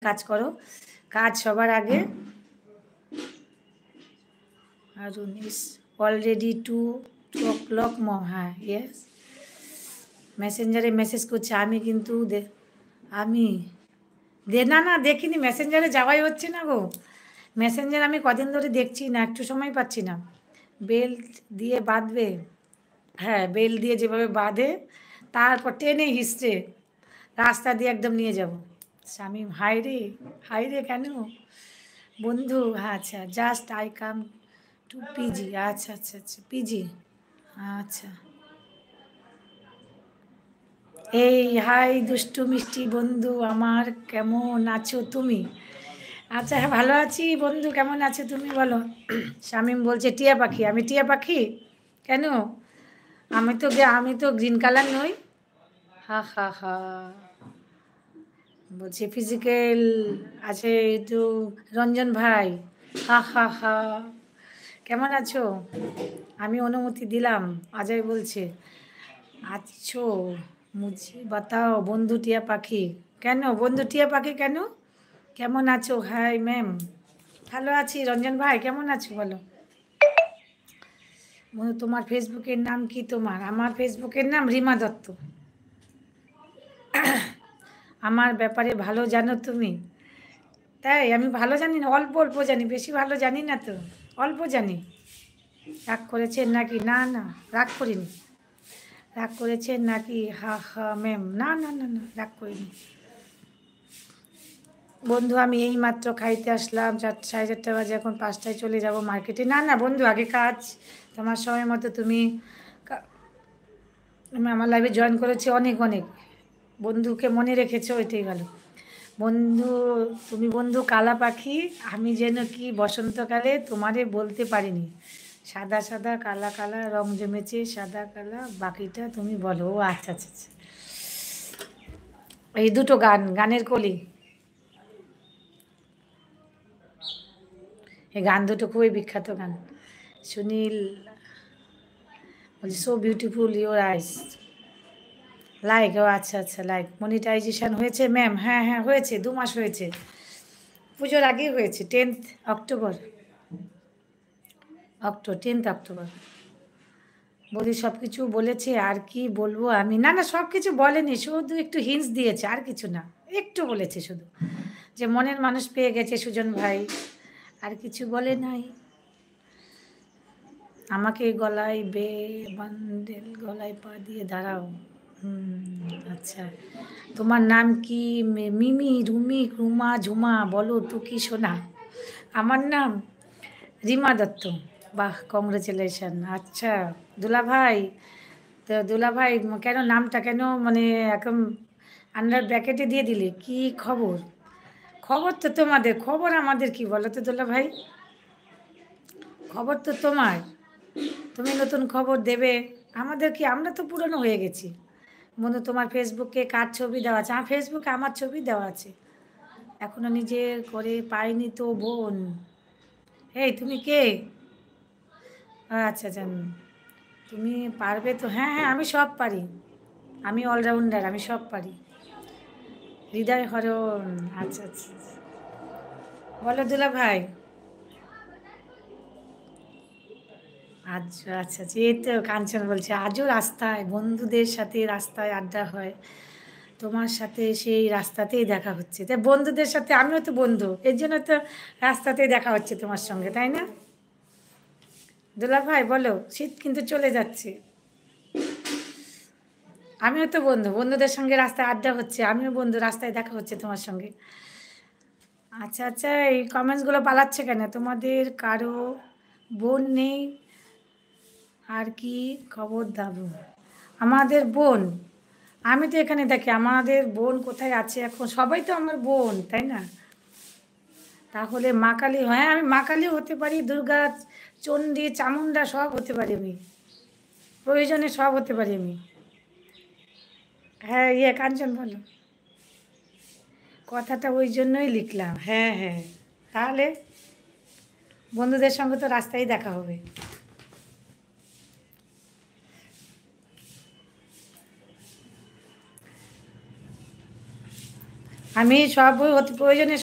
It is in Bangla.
কাজ করো, কাজ সবার আগে। আর 19 অলরেডি 2 o'clock হ্যাঁ ইয়েস। মেসেঞ্জারে মেসেজ করছে, আমি কিন্তু আমি না দেখিনি, মেসেঞ্জারে যাওয়াই হচ্ছে না গো। মেসেঞ্জার আমি কদিন ধরে দেখছি না, একটু সময় পাচ্ছি না। বেল্ট দিয়ে বাঁধবে, হ্যাঁ বেল্ট দিয়ে যেভাবে বাঁধে তারপর টেনে হিস্ট্রে রাস্তা দিয়ে একদম নিয়ে যাব। স্বামী হাই রে কেন বন্ধু? আচ্ছা just I come to PG. আচ্ছা আচ্ছা আচ্ছা পিজি, আচ্ছা। এই হাই দুষ্টু মিষ্টি বন্ধু আমার, কেমন আছো তুমি? আচ্ছা হ্যাঁ ভালো আছি বন্ধু, কেমন আছো তুমি বলো? শামীম বলছে টিয়া পাখি, আমি টিয়া পাখি কেন? আমি তো গ্রিন কালার নই। হা হা হা। বলছে ফিজিক্যাল আছে একটু রঞ্জন ভাই। হা হা হা। কেমন আছো? আমি অনুমতি দিলাম। অজয় বলছে আছো, মুঝে বাতাও বন্ধু টিয়া পাখি। কেন বন্ধু টিয়া পাখি কেন? কেমন আছো? হাই ম্যাম, ভালো আছি। রঞ্জন ভাই কেমন আছো বলো? বন্ধু তোমার ফেসবুকের নাম কি? আমার ফেসবুকের নাম রিমা দত্ত। আমার ব্যাপারে ভালো জানো তুমি? তাই আমি ভালো জানি না, অল্প অল্প জানি, বেশি ভালো জানি না তো, অল্প জানি। রাগ করেছেন নাকি? না না রাগ করিনি। রাগ করেছেন নাকি? হা হা ম্যাম, না না না না রাগ করিনি। বন্ধু আমি এই মাত্র খাইতে আসলাম, 4:30 বাজে, এখন 5টায় চলে যাব মার্কেটে। না না বন্ধু আগে কাজ, তোমার সময় মতো তুমি আমি আমার লাইফে জয়েন করেছি অনেক অনেক, বন্ধুকে মনে রেখেছো, ওইটাই ভালো। বন্ধু তুমি বন্ধু কালা পাখি, আমি যেন কি বসন্তকালে তোমারে বলতে পারিনি। সাদা সাদা কালা কালা রং জমেছে, সাদা কালা বাকিটা তুমি বলো। ও আচ্ছা আচ্ছা আচ্ছা, এই দুটো গানের কলি, এই গান দুটো খুবই বিখ্যাত গান। সুনীল বলছি so beautiful your eyes. Like, ও আচ্ছা আচ্ছা লাইক। মনিটাইজেশন হয়েছে ম্যাম? হ্যাঁ হ্যাঁ হয়েছে, 2 মাস হয়েছে, পুজোর আগেই হয়েছে, 10th অক্টোবর। 10th October. বৌদি সব কিছু বলেছে, আর কি বলবো আমি? না না সব কিছু বলেনি, শুধু একটু হিন্টস দিয়েছে, আর কিছু না, একটু বলেছে শুধু যে মনের মানুষ পেয়ে গেছে সুজন ভাই, আর কিছু বলে নাই। আমাকে গলায় বান্ডেল গলায় পা দিয়ে দাঁড়াও। আচ্ছা তোমার নাম কি? মিমি, রুমি, রুমা, ঝুমা, বলো টুকি সোনা। আমার নাম রিমা দত্ত। বাহ কংগ্রেচুলেশন। আচ্ছা দুলা ভাই, তো দুলা ভাই কেন নামটা কেন মানে একদম আন্ডার ব্র্যাকেটে দিয়ে দিলে? কি খবর? খবর তো তোমাদের, খবর আমাদের কি বলো তো দুলা ভাই? খবর তো তোমার, তুমি নতুন খবর দেবে, আমাদের কি? আমরা তো পুরনো হয়ে গেছি। বন্ধু তোমার ফেসবুকে কার ছবি দেওয়া আছে? আমার ফেসবুকে আমার ছবি দেওয়া আছে, এখনো নিজের করে পাইনি তো বোন। এই তুমি কে? আচ্ছা জান, তুমি পারবে তো? হ্যাঁ হ্যাঁ আমি সব পারি, আমি অলরাউন্ডার, আমি সব পারি। হৃদয় হরণ, আচ্ছা আচ্ছা আচ্ছা। বলো দুলা ভাই। আচ্ছা আচ্ছা আচ্ছা, এই তো কাঞ্চন বলছে আজও রাস্তায় বন্ধুদের সাথে রাস্তায় আড্ডা হয়, তোমার সাথে সেই রাস্তাতেই দেখা হচ্ছে। তাই বন্ধুদের সাথে আমিও তো বন্ধু, এর জন্য তো রাস্তাতেই দেখা হচ্ছে তোমার সঙ্গে, তাই না দুলা ভাই? বলো, শীত কিন্তু চলে যাচ্ছে, আমিও তো বন্ধু, বন্ধুদের সঙ্গে রাস্তায় আড্ডা হচ্ছে, আমিও বন্ধু, রাস্তায় দেখা হচ্ছে তোমার সঙ্গে। আচ্ছা আচ্ছা, এই কমেন্টসগুলো পালাচ্ছে কেন? তোমাদের কারো বোন নেই? আর কি খবর দাবো? আমাদের বোন, আমি তো এখানে দেখি আমাদের বোন কোথায় আছে এখন, সবাই তো আমার বোন তাই না? তাহলে মা কালী, হ্যাঁ আমি মা কালীও হতে পারি, দুর্গা, চণ্ডী, চামুণ্ডা সব হতে পারি আমি, প্রয়োজনে সব হতে পারি আমি। হ্যাঁ ইয়ে কাঞ্চন বলো। কথাটা ওই জন্যই লিখলাম, হ্যাঁ হ্যাঁ। তাহলে বন্ধুদের সঙ্গে তো রাস্তায় দেখা হবে। আমি সব বই অতি প্রয়োজনে